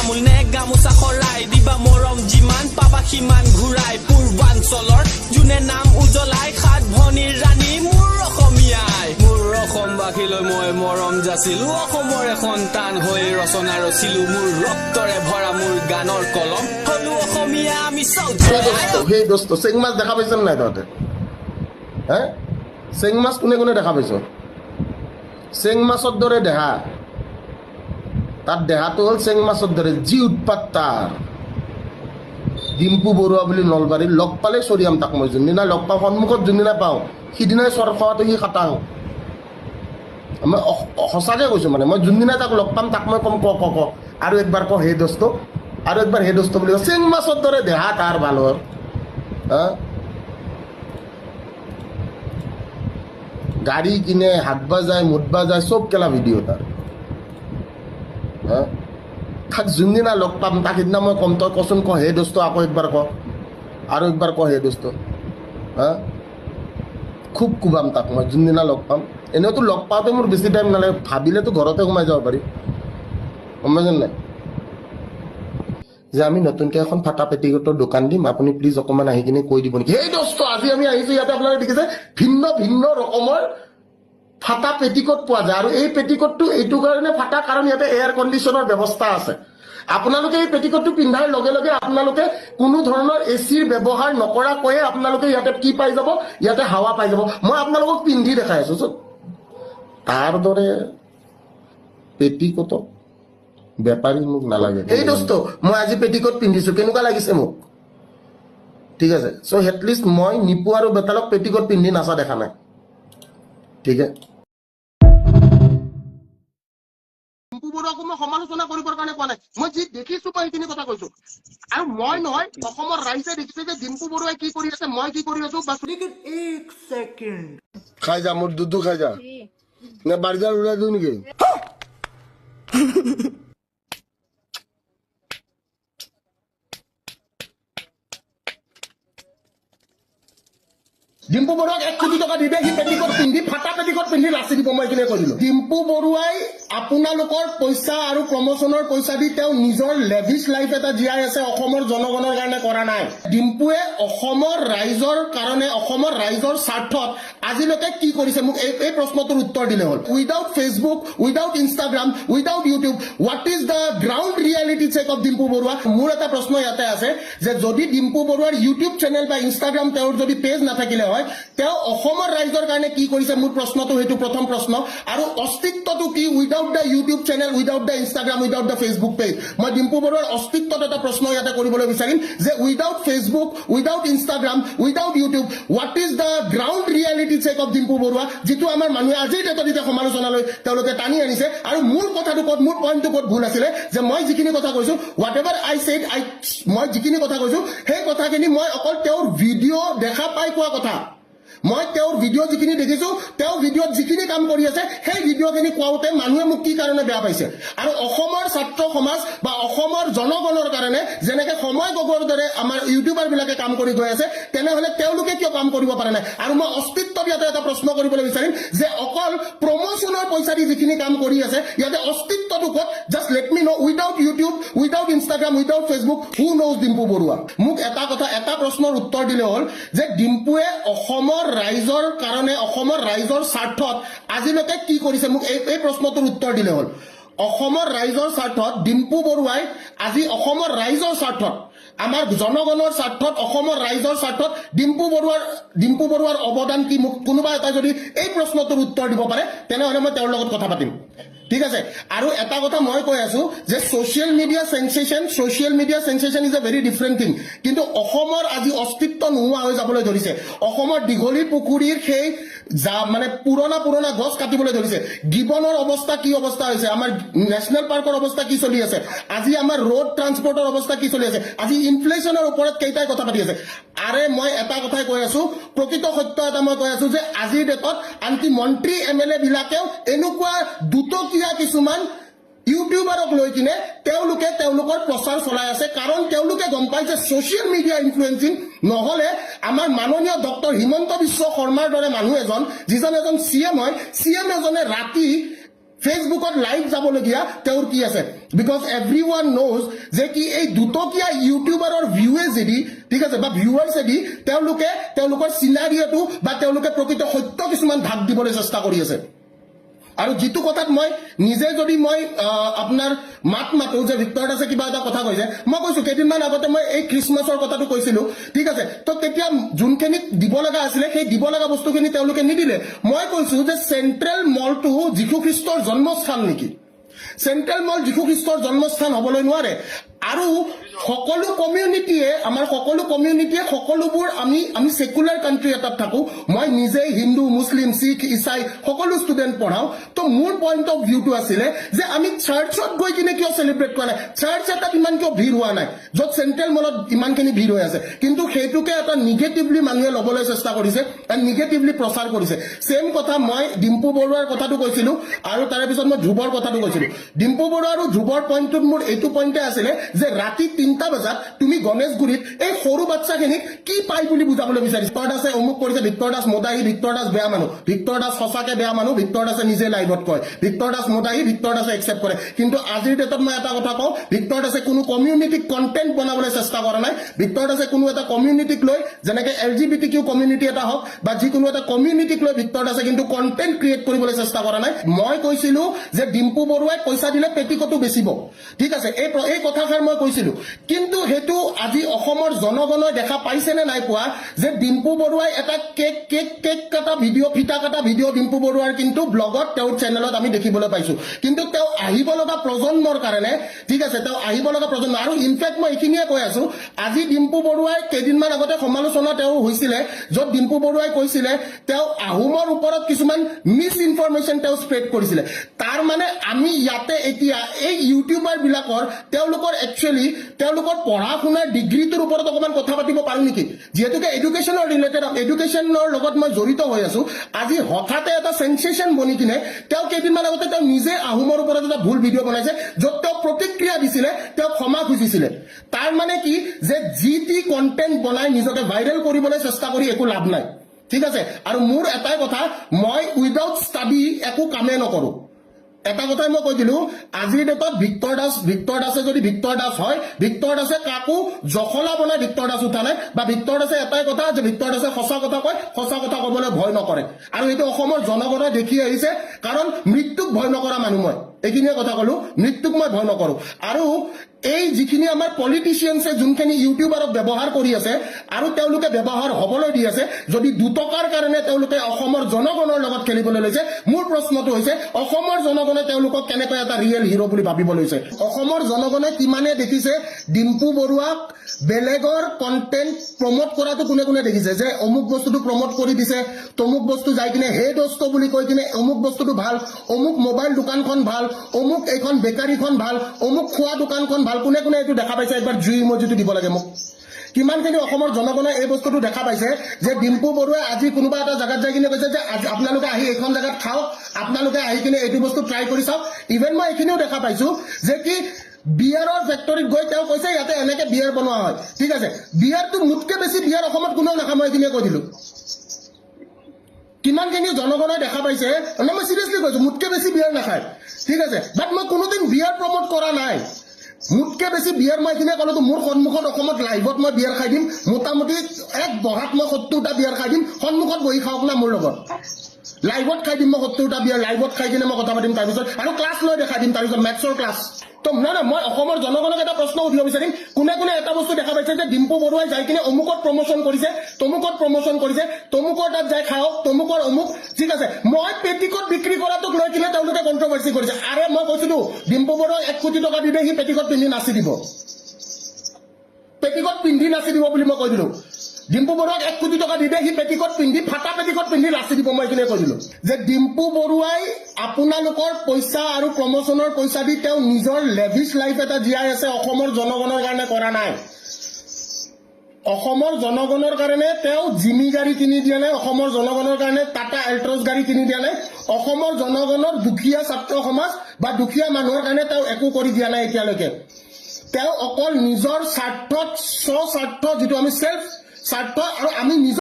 তামোল নে গামোচা খৰাই দিবা মৰম যিমান পাবা সিমান ঘূৰাই পূৰ্বাঞ্চলৰ যোনে নাম উজ্বলাই সাত ভনীৰ ৰাণী মোৰ অসমীয়াই মোৰ অসমবাসীলৈ মই মৰম যাচিলো অসমৰে সন্তান হৈ ৰচনা ৰচিলো মোৰ ৰক্তৰে ভৰা মোৰ গানৰ কলম হলো অসমীয়া আমি সেই দোস্ত চেং মাছ দেখা পাইছ নাই তহঁতে হে চেং মাছ কোনে কোনে দেখা পাইছ চেং মাছৰ দৰে দেহা তাৰ দেহাটো হল চেং মাছৰ দৰে যি উৎপাত তাৰ ডিম্পু বৰুৱা বুলি নলবাৰীত লগ পালে চৰিয়াম তাক মই যোনদিনা লগ পাওঁ সন্মুখত যোনদিনা পাওঁ সিদিনাই চৰ খোৱাটো সি খাটাং মই সঁচাকৈ কৈছোঁ মানে মই যোনদিনা তাক লগ পাম তাক মই কম ক আৰু একবাৰ ক হে দোস্ত আৰু একবাৰ হে দোস্ত বুলি চেং মাছৰ দৰে দেহা তাৰ ভালৰ গাড়ী কিনে হাত বাজায় মুঠ বাজায় চব কেলা ভিডিঅ' তাৰ তাক যোনদিনা লগ পাম তাক সিদিনা মই কম তই কচোন ক হে দোস্ত আকৌ একবাৰ ক আৰু একবাৰ ক হে দোস্ত খুব কোবাম তাক মই যোনদিনা লগ পাম এনেওতো লগ পাওঁতে মোৰ বেছি টাইম নালাগে ভাবিলেতো ঘৰতে সোমাই যাব পাৰি গম পাইছেনে নাই যে আমি নতুনকৈ এখন ফাটা পেটিকোটৰ দোকান দিম আপুনি প্লিজ অকণমান আহি কিনে কৈ দিব নেকি সেই দোস্ত আজি আমি আহিছোঁ ইয়াতে আপোনালোকে দেখিছে ভিন্ন ভিন্ন ৰকমৰ ফাটা পেটিকোট পোৱা যায় আৰু এই পেটিকোটটো এইটো কাৰণে ফাটা কাৰণ ইয়াতে এয়াৰ কণ্ডিশ্যনৰ ব্যৱস্থা আছে আপোনালোকে এই পেটিকোটটো পিন্ধাৰ লগে লগে আপোনালোকে কোনো ধৰণৰ এচিৰ ব্যৱহাৰ নকৰাকৈয়ে আপোনালোকে ইয়াতে কি পাই যাব ইয়াতে হাৱা পাই যাব মই আপোনালোকক পিন্ধি দেখাই আছোঁ তাৰ দৰে পেটিকোটত বেপাৰী মোক নালাগে এই দোস্ত মই আজি পেটিকোট পিন্ধিছোঁ কেনেকুৱা লাগিছে মোক ঠিক আছে চ' এটলিষ্ট মই নিপু আৰু বেতালক পেটিকোট পিন্ধি নাচা দেখা নাই ঠিক আছে ডিম্পু বৰুৱাকো মই সমালোচনা কৰিবৰ কাৰণে কোৱা নাই মই যি দেখিছোঁ মই সেইখিনি কথা কৈছোঁ আৰু মই নহয় অসমৰ ৰাইজে দেখিছে যে ডিম্পু বৰুৱাই কি কৰি আছে মই কি কৰি আছোঁ বাছ এক ছেকেণ্ড খাই যা মোৰ দুধু খাই যা নে বাৰ্গাৰ উৰাই দিওঁ নেকি ডিম্পু বৰুৱাক 1 কোটি টকা দিবে সি পেটিকোট পিন্ধি ফাটা পেটিকোট পিন্ধি নাচি দিব মই এইখিনি কৈ দিলোঁ ডিম্পু বৰুৱাই আপোনালোকৰ পইচা আৰু প্ৰমোচনৰ পইচা দি তেওঁ নিজৰ লেভিছ লাইফ এটা জীয়াই আছে অসমৰ জনগণৰ কাৰণে কৰা নাই ডিম্পুৱে অসমৰ ৰাইজৰ কাৰণে অসমৰ ৰাইজৰ স্বাৰ্থত আজিলৈকে কি কৰিছে মোক এই প্ৰশ্নটোৰ উত্তৰ দিলে হ'ল without Facebook without Instagram without YouTube what is the ground reality check of Dimpu Baruah মোৰ এটা প্ৰশ্ন ইয়াতে আছে যে যদি ডিম্পু বৰুৱাৰ ইউটিউব চেনেল বা ইনষ্টাগ্ৰাম তেওঁৰ যদি পেজ নাথাকিলে হয় তেওঁ অসমৰ ৰাইজৰ কাৰণে কি কৰিছে মোৰ প্ৰশ্নটো সেইটো প্ৰথম প্ৰশ্ন আৰু অস্তিত্বটো কি without the YouTube channel without the Instagram without the Facebook page মই ডিম্পু বৰুৱাৰ অস্তিত্বত এটা প্ৰশ্ন ইয়াতে কৰিবলৈ বিচাৰিম যে without Facebook without Instagram without YouTube what is the ground reality check of Dimpu Baruah যিটো আমাৰ মানুহে আজিৰ ডেটত এতিয়া সমালোচনালৈ তেওঁলোকে টানি আনিছে আৰু মোৰ কথাটো ক'ত মোৰ পইণ্টটো ক'ত ভুল আছিলে যে মই যিখিনি কথা কৈছোঁ হোৱাট এভাৰ আই ছেড মই যিখিনি কথা কৈছোঁ সেই কথাখিনি মই অকল তেওঁৰ ভিডিঅ' দেখা পাই কোৱা কথা মই তেওঁৰ ভিডিঅ' যিখিনি দেখিছোঁ তেওঁ ভিডিঅ'ত যিখিনি কাম কৰি আছে সেই ভিডিঅ'খিনি কোৱাওঁতে মানুহে মোক কি কাৰণে বেয়া পাইছে আৰু অসমৰ ছাত্ৰ সমাজ বা অসমৰ জনগণৰ কাৰণে যেনেকৈ সময় গগৈৰ দৰে আমাৰ ইউটিউবাৰবিলাকে কাম কৰি গৈ আছে তেনেহ'লে তেওঁলোকে কিয় কাম কৰিব পৰা নাই আৰু মই অস্তিত্বত ইয়াতে এটা প্ৰশ্ন কৰিবলৈ বিচাৰিম যে অকল প্ৰমোচনৰ পইচা দি যিখিনি কাম কৰি আছে ইয়াতে অস্তিত্বটো ক'ত just let me know' without YouTube without Instagram without Facebook who knows Dimpu Baruah মোক এটা কথা এটা প্ৰশ্নৰ উত্তৰ দিলে হ'ল যে ডিম্পুৱে অসমৰ ৰাইজৰ কাৰণে অসমৰ ৰাইজৰ স্বাৰ্থত আজিলৈকে কি কৰিছে মোক এই প্ৰশ্নটোৰ উত্তৰ দিলে হ'ল অসমৰ ৰাইজৰ স্বাৰ্থত ডিম্পু বৰুৱাই আজি অসমৰ ৰাইজৰ স্বাৰ্থত আমাৰ জনগণৰ স্বাৰ্থত অসমৰ ৰাইজৰ স্বাৰ্থত ডিম্পু বৰুৱাৰ অৱদান কি মোক কোনোবা এটা যদি এই প্ৰশ্নটোৰ উত্তৰ দিব পাৰে তেনেহ'লে মই তেওঁৰ লগত কথা পাতিম ঠিক আছে আৰু এটা কথা মই কৈ আছোঁ যে social media sensation is a very different thing কিন্তু অসমৰ আজি অস্তিত্ব নোহোৱা হৈ যাবলৈ ধৰিছে অসমৰ দীঘলী পুখুৰীৰ সেই মানে পুৰণা গছ কাটিবলৈ ধৰিছে গিবনৰ অৱস্থা কি অৱস্থা হৈছে আমাৰ নেশ্যনেল পাৰ্কৰ অৱস্থা কি চলি আছে আজি আমাৰ ৰোড ট্ৰান্সপৰ্টৰ অৱস্থা কি চলি আছে আজি ইনফ্লেশ্যনৰ ওপৰত কেইটাই কথা পাতি আছে আৰে মই এটা কথাই কৈ আছোঁ প্ৰকৃত সত্য এটা মই কৈ আছোঁ যে আজিৰ ডেটত আনকি মন্ত্ৰী MLA বিলাকেও এনেকুৱা দুটকীয়া কিছুমান ইউটিউবাৰক লৈ কিনে তেওঁলোকে তেওঁলোকৰ প্ৰচাৰ চলাই আছে কাৰণ তেওঁলোকে গম পায় যে ছ'চিয়েল মিডিয়া ইনফ্লুৱেঞ্চিং নহ'লে আমাৰ মাননীয় ডক্টৰ হিমন্ত বিশ্ব শৰ্মাৰ দৰে মানুহ এজন যিজন এজন CM হয় CM এজনে ৰাতি ফেচবুকত লাইভ যাবলগীয়া তেওঁৰ কি আছে বিকজ এভৰিৱান নোজ যে কি এই দুটকীয়া ইউটিউবাৰৰ ভিউৱেজেদি ঠিক আছে বা ভিউৱাৰ্ছেদি তেওঁলোকৰ চিনাৰিঅটো বা তেওঁলোকে প্ৰকৃত সত্য কিছুমান ভাগ দিবলৈ চেষ্টা কৰি আছে আৰু যেটো কথাত মই নিজে যদি মই আপোনাৰ মাতো যে ভিক্টৰ দাসে কিবা এটা কথা কৈছে মই কৈছো কেইদিনমান আগতে মই এই খ্ৰীষ্টমাছৰ কথাটো কৈছিলো ঠিক আছে তো তেতিয়া যোনখিনি দিব লগা আছিলে সেই দিব লগা বস্তুখিনি তেওঁলোকে নিদিলে মই কৈছো যে চেণ্ট্ৰেল মলটো যীশু খ্ৰীষ্টৰ জন্মস্থান নেকি চেণ্ট্ৰেল মল যীশু খ্ৰীষ্টৰ জন্মস্থান হ'বলৈ নোৱাৰে আৰু সকলো কমিউনিটিয়ে আমাৰ সকলো কমিউনিটিয়ে সকলোবোৰ আমি সেকুলাৰ কান্ট্ৰি এটাত থাকো মই নিজে হিন্দু মুছলিম শিখ ইসাই সকলো ষ্টুডেণ্ট পঢ়াও তো মোৰ পইণ্ট অফ ভিউটো আছিলে যে আমি চাৰ্চত গৈ কিনে কিয় চেলিব্ৰেট কৰা নাই চাৰ্চ এটাত ইমান কিয় ভিৰ হোৱা নাই য'ত চেণ্ট্ৰেল মলত ইমানখিনি ভিৰ হৈ আছে কিন্তু সেইটোকে এটা নিগেটিভলি মানুহে ল'বলৈ চেষ্টা কৰিছে আৰু নিগেটিভলি প্ৰচাৰ কৰিছে সেম কথা মই ডিম্পু বৰুৱাৰ কথাটো কৈছিলো আৰু তাৰে পিছত মই ধ্ৰুৱৰ কথাটো কৈছিলো ডিম্পু বৰুৱা আৰু ধ্ৰুৱৰ পইণ্টটোত মোৰ এইটো পইণ্টে আছিলে যে ৰাতি 3টা বজাত তুমি গণেশগুৰিত এই সৰু বাচ্চাখিনিক কি পাই বুলি বুজাবলৈ বিচাৰিছে ভিক্টৰ দাসে অমুক কৰিছে ভিক্টৰ দাস মোদাহী ভিক্টৰ দাস বেয়া মানুহ ভিক্টৰ দাস সঁচাকে বেয়া মানুহ ভিক্টৰ দাসে নিজে লাইভত কয় ভিক্টৰ দাস মোদাহী ভিক্টৰ দাসে একচেপ্ট কৰে কিন্তু আজিৰ ডেটত মই এটা কথা কওঁ ভিক্টৰ দাসে কোনো কমিউনিটিক কণ্টেণ্ট বনাবলৈ চেষ্টা কৰা নাই ভিক্টৰ দাসে কোনো এটা কমিউনিটিক লৈ যেনেকৈ LGBTQ কমিউনিটি এটা হওক বা যিকোনো এটা কমিউনিটিক লৈ ভিক্টৰ দাসে কিন্তু কণ্টেণ্ট ক্ৰিয়েট কৰিবলৈ চেষ্টা কৰা নাই মই কৈছিলো যে ডিম্পু বৰুৱাই পইচা দিলে পেটিকটো বেচিব ঠিক আছে এই কথাষাৰ মই কৈছিলো কিন্তু হেতু আজি অসমৰ জনগণই দেখা পাইছে নে নাই পোৱা যে ডিম্পু বৰুৱাই এটা কেক কাটা ভিডিঅ' ফিটা কাটা ভিডিঅ' ডিম্পু বৰুৱাৰ কিন্তু ব্লগত তেওঁৰ চেনেলত আমি দেখিবলৈ পাইছো কিন্তু তেওঁ আহিব লগা প্ৰজন্মৰ কাৰণে ঠিক আছে তেওঁ আহিব লগা প্ৰজন্ম আৰু ইনফেক্ট মই এইখিনিয়ে কৈ আছো আজি ডিম্পু বৰুৱাই কেইদিনমান আগতে সমালোচনা তেওঁ হৈছিলে য'ত ডিম্পু বৰুৱাই কৈছিলে তেওঁ আহোমৰ ওপৰত কিছুমান মিছ ইনফৰমেশ্যন তেওঁ স্প্ৰেড কৰিছিলে তাৰ মানে আমি ইয়াতে এতিয়া এই ইউটিউবাৰ বিলাকৰ তেওঁলোকৰ একচুৱেলি তেওঁলোকৰ পঢ়া শুনাৰ ডিগ্ৰীটোৰ ওপৰত অকণমান কথা পাতিব পাৰো নেকি যিহেতুকে এডুকেশ্যনৰ ৰিলেটেড এডুকেশ্যনৰ লগত মই জড়িত হৈ আছো আজি হঠাতে এটা সেন্সেশ্যন বনি কিনে তেওঁ কেইদিনমান আগতে তেওঁ নিজে আহোমৰ ওপৰত এটা ভুল ভিডিঅ' বনাইছে য'ত তেওঁ প্ৰতিক্ৰিয়া দিছিলে তেওঁ ক্ষমা খুজিছিলে তাৰ মানে কি যে যি টি কণ্টেণ্ট বনাই নিজকে ভাইৰেল কৰিবলৈ চেষ্টা কৰি একো লাভ নাই ঠিক আছে আৰু মোৰ এটাই কথা মই উইদাউট ষ্টাডি একো কামেই নকৰো এটা কথাই মই কৈ দিলো আজিৰ ডেটত ভিক্টৰ দাসে যদি ভিক্টৰ দাস হয় ভিক্টৰ দাসে কাকো জখলা বনাই ভিক্টৰ দাস উঠা নাই বা ভিক্টৰ দাসে এটাই কথা যে ভিক্টৰ দাসে সঁচা কথা কয় সঁচা কথা ক'বলৈ ভয় নকৰে আৰু এইটো অসমৰ জনগণে দেখি আহিছে কাৰণ মৃত্যুক ভয় নকৰা মানুহ মই এইখিনিয়ে কথা ক'লো মৃত্যুক মই ভয় নকৰো আৰু এই যিখিনি আমাৰ পলিটিচিয়ানছে যোনখিনি ইউটিউবাৰক ব্যৱহাৰ কৰি আছে আৰু তেওঁলোকে ব্যৱহাৰ হ'বলৈ দি আছে যদি 2 টকাৰ কাৰণে তেওঁলোকে অসমৰ জনগণৰ লগত খেলিবলৈ লৈছে মোৰ প্ৰশ্নটো হৈছে অসমৰ জনগণে তেওঁলোকক কেনেকৈ এটা ৰিয়েল হিৰো বুলি ভাবিব লৈছে অসমৰ জনগণে কিমানে দেখিছে ডিম্পু বৰুৱাক বেলেগৰ কণ্টেণ্ট প্ৰমোট কৰাটো কোনে কোনে দেখিছে যে অমুক বস্তুটো প্ৰমোট কৰি দিছে তমুক বস্তু যাই কিনে হে দোস্ত বুলি কৈ কিনে অমুক বস্তুটো ভাল অমুক মোবাইল দোকানখন ভাল অমুক এইখন বেকাৰীখন ভাল অমুক খোৱা দোকানখন ভাল কোনে কোনে এইটো দেখা পাইছে একবাৰ জুই ইমজিটো দিব লাগে মোক কিমানখিনি অসমৰ জনগণে এই বস্তুটো দেখা পাইছে যে ডিম্পু বৰুৱাই আজি কোনোবা এটা জাগাত যাই কিনে কৈছে যে আপোনালোকে আহি এইখন জাগাত খাওক আপোনালোকে আহি কিনে এইটো বস্তু ট্ৰাই কৰি চাওক ইভেন মই এইখিনিও দেখা পাইছো যে কি বিয়াৰৰ ফেক্টৰীত গৈ তেওঁ কৈছে ইয়াতে এনেকে বিয়াৰ বনোৱা হয় ঠিক আছে বিয়াৰটো মোতকে বেছি বিয়াৰ অসমত কোনেও নাখায় মই এইখিনিয়ে কৈ দিলো কিমানখিনি জনগণে দেখা পাইছে মই চিৰিয়াছলি কৈছো মোতকে বেছি বিয়াৰ নাখায় ঠিক আছে বাট মই কোনোদিন বিয়াৰ প্ৰমোট কৰা নাই মোতকে বেছি বিয়াৰ মই এইখিনিয়ে ক'লো মোৰ সন্মুখত অসমত লাইভত মই বিয়াৰ খাই দিম মোটামুটি এক বহাত মই 70টা বিয়াৰ খাই দিম সন্মুখত বহি খাওক না মোৰ লগত লাইভত খাই দিম মই 70টা বিয়াৰ লাইভত খাই কিনে মই কথা পাতিম তাৰপিছত আৰু ক্লাছ লৈ দেখাই দিম তাৰপিছত মেথছৰ ক্লাছ তো নহয় মই অসমৰ জনগণক এটা প্ৰশ্ন সুধিব বিচাৰিম কোনে কোনে এটা বস্তু দেখা পাইছে যে ডিম্পু বৰুৱাই যাই কিনে অমুকত প্ৰমোশ্যন কৰিছে তমুকৰ তাত যাই খাওক তমুকৰ অমুক ঠিক আছে মই পেটিকট বিক্ৰী কৰাটোক লৈ কিনে তেওঁলোকে কণ্ট্ৰভাৰ্চি কৰিছে আৰে মই কৈছিলো ডিম্পু বৰুৱাই 1 কোটি টকা দিলে সি পেটিকট পিন্ধি নাচি দিব বুলি মই কৈ দিলো ডিম্পু বৰুৱাক 1 কোটি টকা দিলে সি পেটিকট পিন্ধি ফাটা পেটিকট পিন্ধি নাচি দিব মই এইখিনিয়ে কৈ দিলো যে ডিম্পু বৰুৱাই আপোনালোকৰ পইচা আৰু প্ৰমোশ্যনৰ পইচা দি তেওঁ নিজৰ লেভিছ লাইফ এটা জীয়াই আছে অসমৰ জনগণৰ কাৰণে কৰা নাই অসমৰ জনগণৰ কাৰণে তেওঁ জিমি গাড়ী কিনি দিয়া নাই অসমৰ জনগণৰ কাৰণে টাটা এল্ট্ৰছ গাড়ী কিনি দিয়া নাই অসমৰ জনগণৰ দুখীয়া ছাত্ৰ সমাজ বা দুখীয়া মানুহৰ কাৰণে তেওঁ একো কৰি দিয়া নাই এতিয়ালৈকে তেওঁ অকল নিজৰ স্বাৰ্থত স্বস্বাৰ্থ যিটো আমি সেল্ফ স্বাৰ্থ আৰু আমি